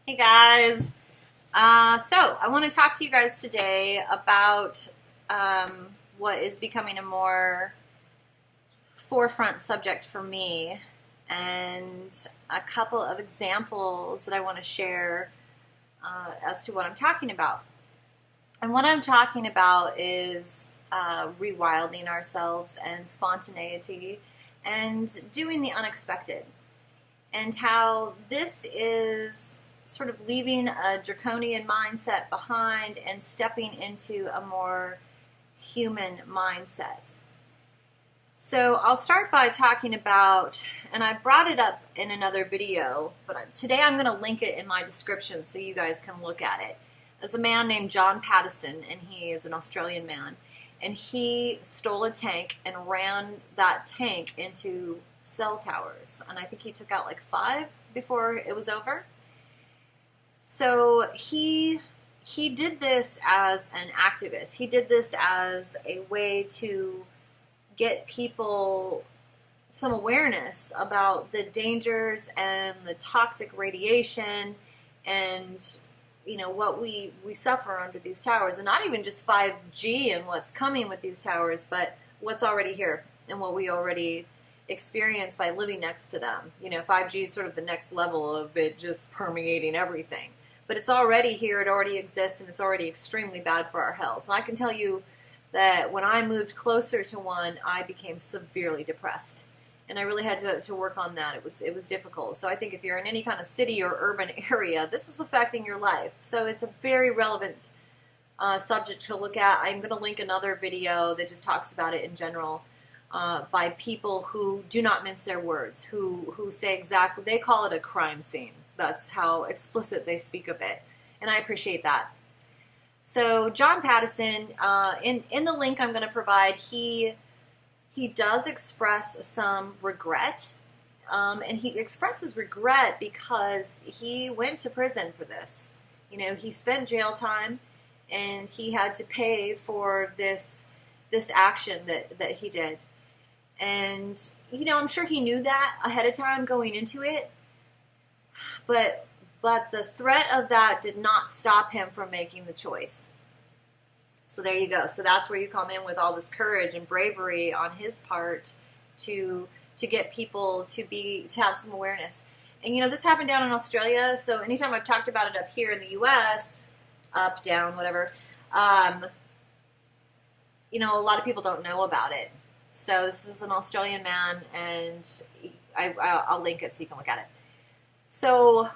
Hey guys, so I want to talk to you guys today about what is becoming a more forefront subject for me, and a couple of examples that I want to share as to what I'm talking about. And what I'm talking about is rewilding ourselves and spontaneity and doing the unexpected, and how this is sort of leaving a draconian mindset behind and stepping into a more human mindset. So I'll start by talking about, and I brought it up in another video, but today I'm going to link it in my description so you guys can look at it. There's a man named John Pattison, and he is an Australian man, and he stole a tank and ran that tank into cell towers, and I think he took out like 5 before it was over. So he did this as an activist. He did this as a way to get people some awareness about the dangers and the toxic radiation and, you know, what we suffer under these towers. And not even just 5G and what's coming with these towers, but what's already here and what we already experience by living next to them. You know, 5G is sort of the next level of it just permeating everything. But it's already here, it already exists, and it's already extremely bad for our health. And I can tell you that when I moved closer to one, I became severely depressed. And I really had to work on that. It was difficult. So I think if you're in any kind of city or urban area, this is affecting your life. So it's a very relevant subject to look at. I'm going to link another video that just talks about it in general by people who do not mince their words, who say exactly, they call it a crime scene. That's how explicit they speak of it, and I appreciate that. So John Pattison, in the link I'm going to provide, he does express some regret, and he expresses regret because he went to prison for this. You know, he spent jail time, and he had to pay for this action that he did. And, you know, I'm sure he knew that ahead of time going into it. But the threat of that did not stop him from making the choice. So there you go. So that's where you come in with all this courage and bravery on his part to get people to have some awareness. And you know, this happened down in Australia. So anytime I've talked about it up here in the U.S., up, down, whatever, you know, a lot of people don't know about it. So this is an Australian man, and I'll link it so you can look at it. So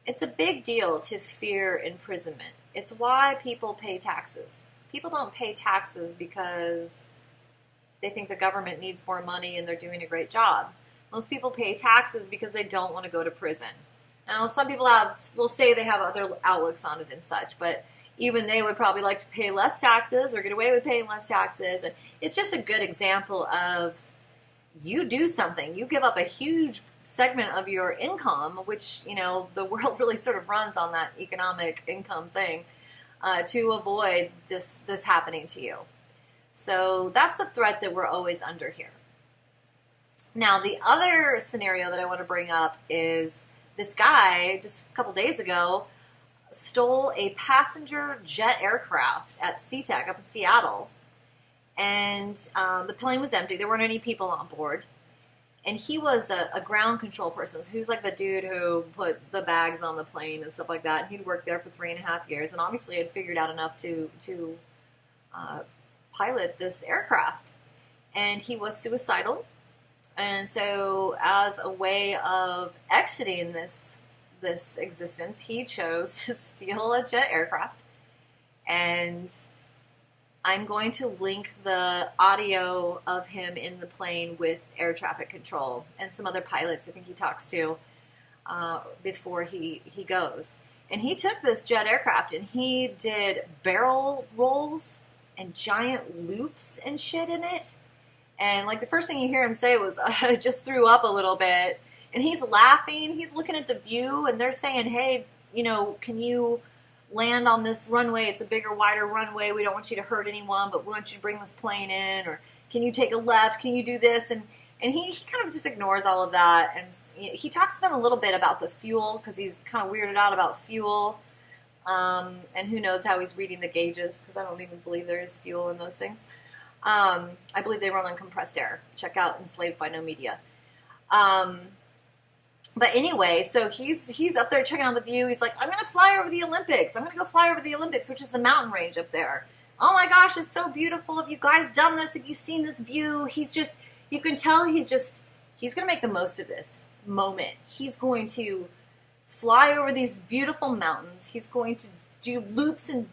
it's a big deal to fear imprisonment. It's why people pay taxes. People don't pay taxes because they think the government needs more money and they're doing a great job. Most people pay taxes because they don't want to go to prison. Now, some people will say they have other outlooks on it and such, but even they would probably like to pay less taxes or get away with paying less taxes. And it's just a good example of you do something. You give up a huge segment of your income, which, you know, the world really sort of runs on that economic income thing, to avoid this happening to you. So that's the threat that we're always under here. Now, the other scenario that I want to bring up is this guy, just a couple days ago, stole a passenger jet aircraft at SeaTac up in Seattle. And the plane was empty. There weren't any people on board. And he was a ground control person. So he was like the dude who put the bags on the plane and stuff like that. And he'd worked there for 3.5 years, and obviously had figured out enough to pilot this aircraft. And he was suicidal. And so as a way of exiting this existence, he chose to steal a jet aircraft. And I'm going to link the audio of him in the plane with air traffic control and some other pilots I think he talks to before he goes. And he took this jet aircraft and he did barrel rolls and giant loops and shit in it. And like the first thing you hear him say was, I just threw up a little bit. And he's laughing, he's looking at the view, and they're saying, hey, you know, can you land on this runway? It's a bigger, wider runway. We don't want you to hurt anyone, but we want you to bring this plane in. Or can you take a left? Can you do this? And And he kind of just ignores all of that, and he talks to them a little bit about the fuel, because he's kind of weirded out about fuel, and who knows how he's reading the gauges, because I don't even believe there is fuel in those things. I believe they run on compressed air. Check out Enslaved by No Media. But anyway, so he's up there checking out the view. He's like, I'm going to fly over the Olympics. I'm going to go fly over the Olympics, which is the mountain range up there. Oh my gosh, it's so beautiful. Have you guys done this? Have you seen this view? You can tell he's going to make the most of this moment. He's going to fly over these beautiful mountains. He's going to do loops and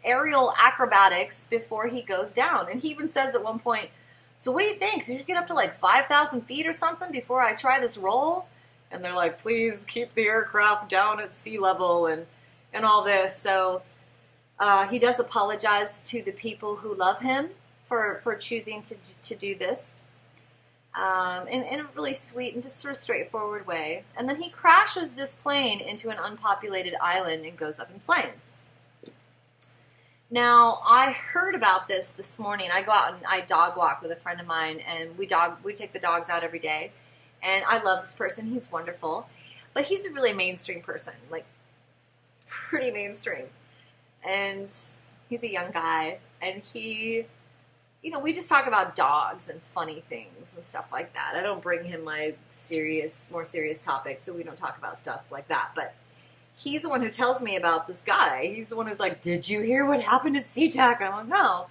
aerial acrobatics before he goes down. And he even says at one point, so what do you think? Should you get up to like 5,000 feet or something before I try this roll? And they're like, please keep the aircraft down at sea level and all this. So he does apologize to the people who love him for choosing to do this. In a really sweet and just sort of straightforward way. And then he crashes this plane into an unpopulated island and goes up in flames. Now, I heard about this morning. I go out and I dog walk with a friend of mine, and we take the dogs out every day. And I love this person. He's wonderful. But he's a really mainstream person, like pretty mainstream. And he's a young guy, and he... we just talk about dogs and funny things and stuff like that. I don't bring him my more serious topics, so we don't talk about stuff like that. But he's the one who tells me about this guy. He's the one who's like, did you hear what happened at SeaTac? And I'm like, no.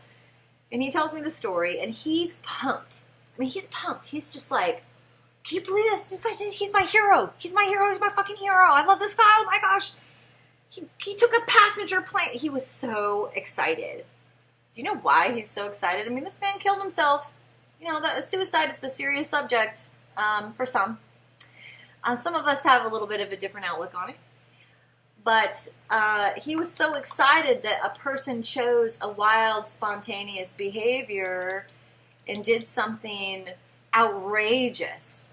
And he tells me the story, and he's pumped. I mean, he's pumped. He's just like, can you believe this? This guy, he's my hero. He's my hero. He's my fucking hero. I love this guy. Oh my gosh. He took a passenger plane. He was so excited. Do you know why he's so excited? I mean, this man killed himself. Suicide is a serious subject for some. Some of us have a little bit of a different outlook on it. But he was so excited that a person chose a wild, spontaneous behavior and did something outrageous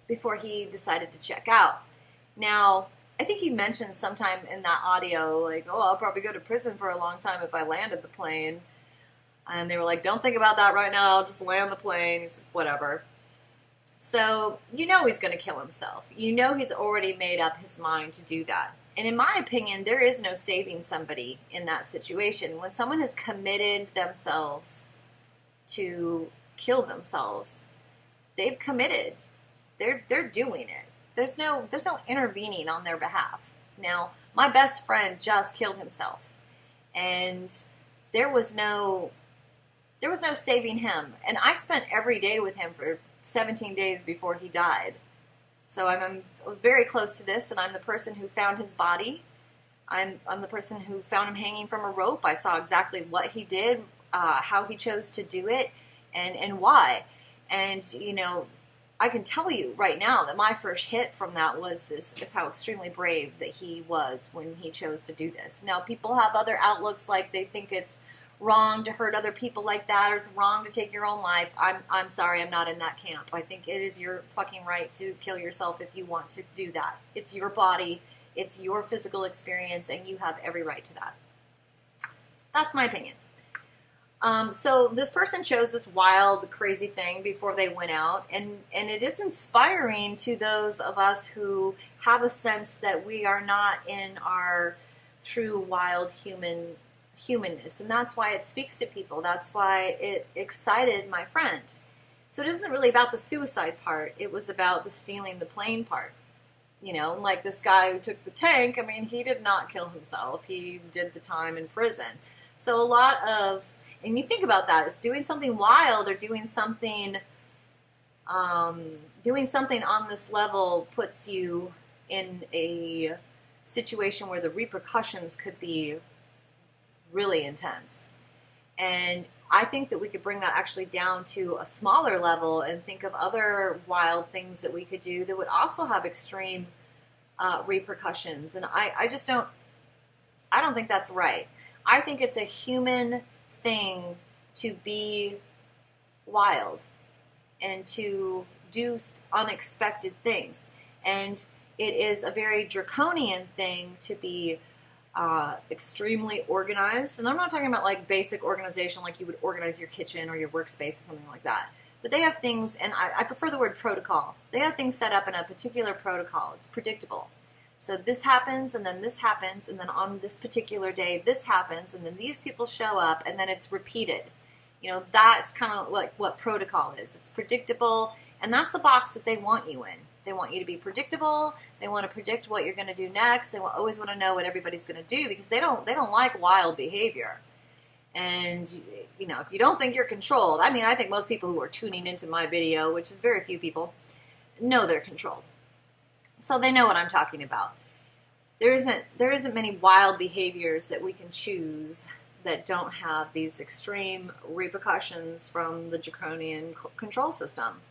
before he decided to check out. Now, I think he mentioned sometime in that audio, like, oh, I'll probably go to prison for a long time if I landed the plane. And they were like, don't think about that right now, just land the plane. He said, whatever. So, he's going to kill himself. He's already made up his mind to do that. And in my opinion, there is no saving somebody in that situation. When someone has committed themselves to kill themselves, they've committed. They're doing it. There's no intervening on their behalf. Now, my best friend just killed himself, and there was no saving him. And I spent every day with him for 17 days before he died. So I'm very close to this, and I'm the person who found his body. I'm the person who found him hanging from a rope. I saw exactly what he did, how he chose to do it, and why. And I can tell you right now that my first hit from that is how extremely brave that he was when he chose to do this. Now, people have other outlooks, like they think it's wrong to hurt other people like that, or it's wrong to take your own life. I'm sorry, I'm not in that camp. I think it is your fucking right to kill yourself if you want to do that. It's your body, it's your physical experience, and you have every right to that. That's my opinion. So this person chose this wild, crazy thing before they went out, and it is inspiring to those of us who have a sense that we are not in our true wild humanness, and that's why it speaks to people. That's why it excited my friend. So it isn't really about the suicide part. It was about the stealing the plane part. Like this guy who took the tank, I mean, he did not kill himself. He did the time in prison. So a lot of... And you think about that, it's doing something wild or doing something on this level puts you in a situation where the repercussions could be really intense. And I think that we could bring that actually down to a smaller level and think of other wild things that we could do that would also have extreme repercussions. And I don't think that's right. I think it's a human thing to be wild and to do unexpected things. And it is a very draconian thing to be extremely organized. And I'm not talking about like basic organization like you would organize your kitchen or your workspace or something like that. but they have things, and I prefer the word protocol. They have things set up in a particular protocol. It's predictable. So this happens, and then this happens, and then on this particular day, this happens, and then these people show up, and then it's repeated. You know, that's kind of like what protocol is. It's predictable, and that's the box that they want you in. They want you to be predictable. They want to predict what you're going to do next. They always want to know what everybody's going to do because they don't like wild behavior. And, you know, if you don't think you're controlled, I mean, I think most people who are tuning into my video, which is very few people, know they're controlled. So they know what I'm talking about. There isn't many wild behaviors that we can choose that don't have these extreme repercussions from the draconian control system.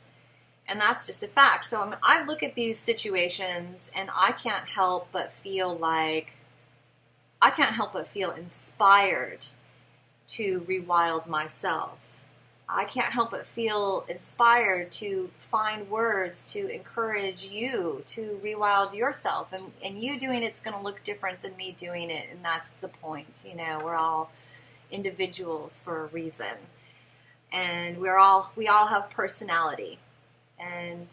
And that's just a fact. So I look at these situations and I can't help but feel inspired to rewild myself. I can't help but feel inspired to find words to encourage you to rewild yourself. And you doing it's going to look different than me doing it. And that's the point. You know, we're all individuals for a reason. And we all have personality. And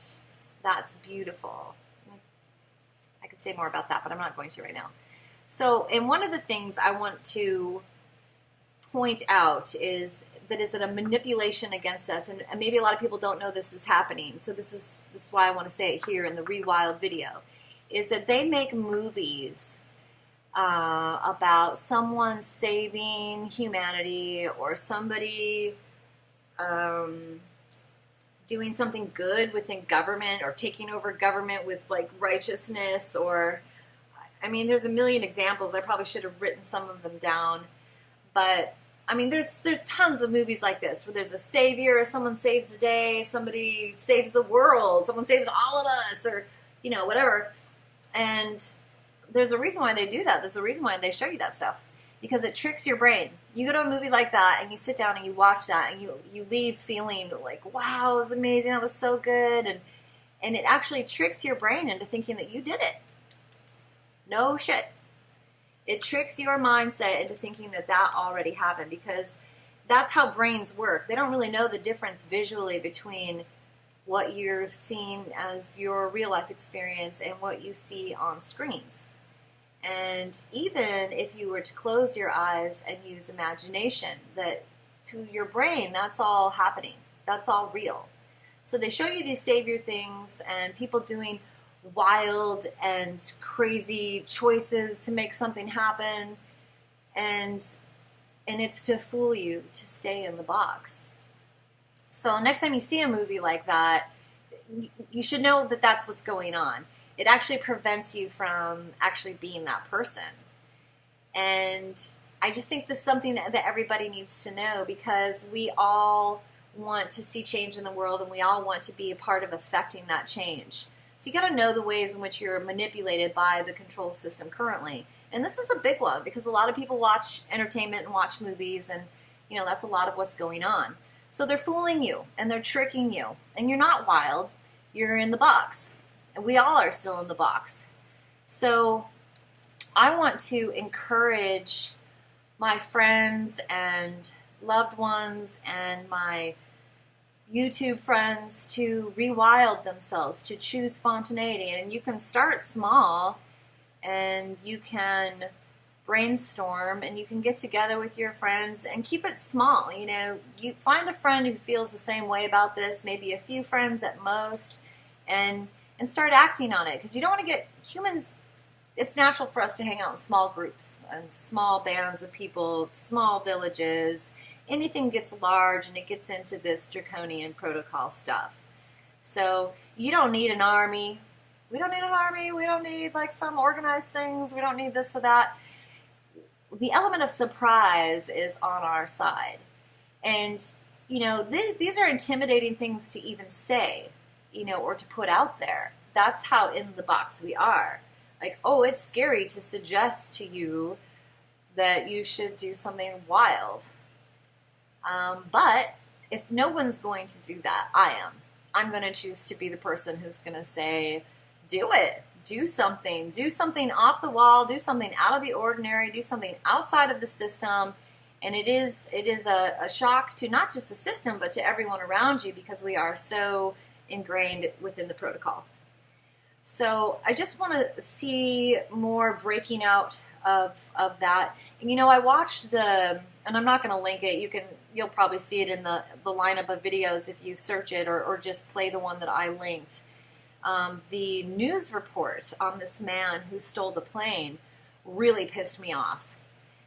that's beautiful. I could say more about that, but I'm not going to right now. So, and one of the things I want to point out is that is a manipulation against us, and maybe a lot of people don't know this is happening. So this is why I want to say it here in the ReWild video, is that they make movies about someone saving humanity or somebody doing something good within government or taking over government with like righteousness, or I mean, there's a million examples. I probably should have written some of them down, but I mean, there's tons of movies like this where there's a savior, someone saves the day, somebody saves the world, someone saves all of us, or you know, whatever. And there's a reason why they do that. There's a reason why they show you that stuff, because it tricks your brain. You go to a movie like that and you sit down and you watch that and you leave feeling like, wow, it was amazing, that was so good, and it actually tricks your brain into thinking that you did it. No shit. It tricks your mindset into thinking that already happened, because that's how brains work. They don't really know the difference visually between what you're seeing as your real life experience and what you see on screens. And even if you were to close your eyes and use imagination, that to your brain, that's all happening. That's all real. So they show you these savior things and people doing wild and crazy choices to make something happen, and it's to fool you to stay in the box. So next time you see a movie like that, you should know that that's what's going on. It actually prevents you from actually being that person. And I just think this is something that everybody needs to know, because we all want to see change in the world and we all want to be a part of affecting that change. So you got to know the ways in which you're manipulated by the control system currently. And this is a big one, because a lot of people watch entertainment and watch movies, and you know, that's a lot of what's going on. So they're fooling you and they're tricking you, and you're not wild, you're in the box. And we all are still in the box. So I want to encourage my friends and loved ones and my YouTube friends to rewild themselves, to choose spontaneity. And you can start small, and you can brainstorm, and you can get together with your friends and keep it small. You know, you find a friend who feels the same way about this, maybe a few friends at most, and start acting on it. Because you don't want to get humans. It's natural for us to hang out in small groups and small bands of people, small villages. Anything gets large and it gets into this draconian protocol stuff. So you don't need an army. We don't need an army. We don't need like some organized things. We don't need this or that. The element of surprise is on our side. And, you know, these are intimidating things to even say, you know, or to put out there. That's how in the box we are. Like, oh, it's scary to suggest to you that you should do something wild. But if no one's going to do that, I am. I'm going to choose to be the person who's going to say, do it. Do something. Do something off the wall. Do something out of the ordinary. Do something outside of the system. And it is a shock to not just the system, but to everyone around you, because we are so ingrained within the protocol. So I just want to see more breaking out of that. And, I watched and I'm not going to link it. You'll probably see it in the lineup of videos if you search it, or just play the one that I linked. The news report on this man who stole the plane really pissed me off.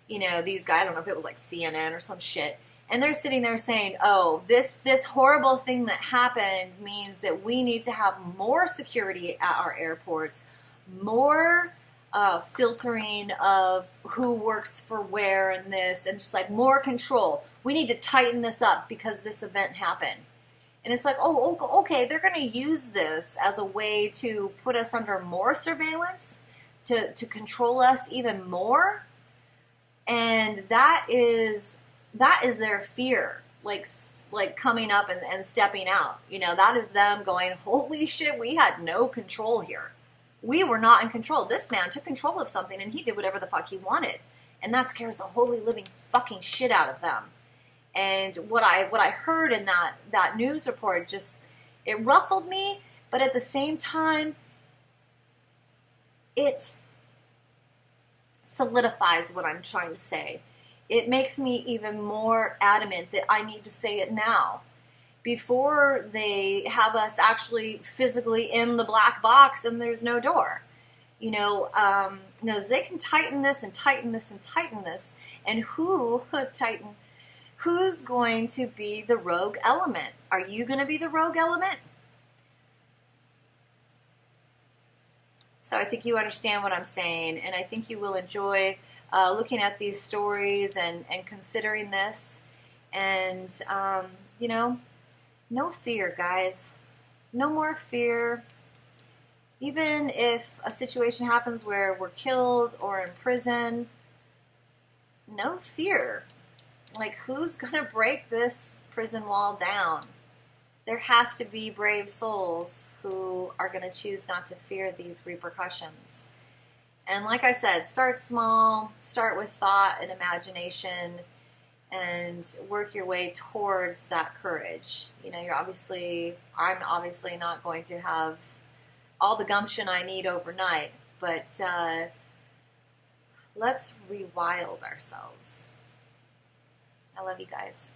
These guys, I don't know if it was like CNN or some shit, and they're sitting there saying, oh, this horrible thing that happened means that we need to have more security at our airports, more filtering of who works for where and this, and just like more control. We need to tighten this up because this event happened. And it's like, oh, okay, they're going to use this as a way to put us under more surveillance, to control us even more. And that is their fear, like coming up and stepping out. That is them going, holy shit, we had no control here. We were not in control. This man took control of something, and he did whatever the fuck he wanted. And that scares the holy living fucking shit out of them. And what I heard in that news report, it ruffled me, but at the same time, it solidifies what I'm trying to say. It makes me even more adamant that I need to say it now, before they have us actually physically in the black box and there's no door. They can tighten this and tighten this and tighten this, and who's going to be the rogue element? Are you going to be the rogue element? So I think you understand what I'm saying, and I think you will enjoy looking at these stories and considering this. And, no fear, guys. No more fear. Even if a situation happens where we're killed or in prison, no fear. Like, who's going to break this prison wall down? There has to be brave souls who are going to choose not to fear these repercussions. And like I said, start small, start with thought and imagination, and work your way towards that courage. I'm obviously not going to have all the gumption I need overnight, but let's rewild ourselves. I love you guys.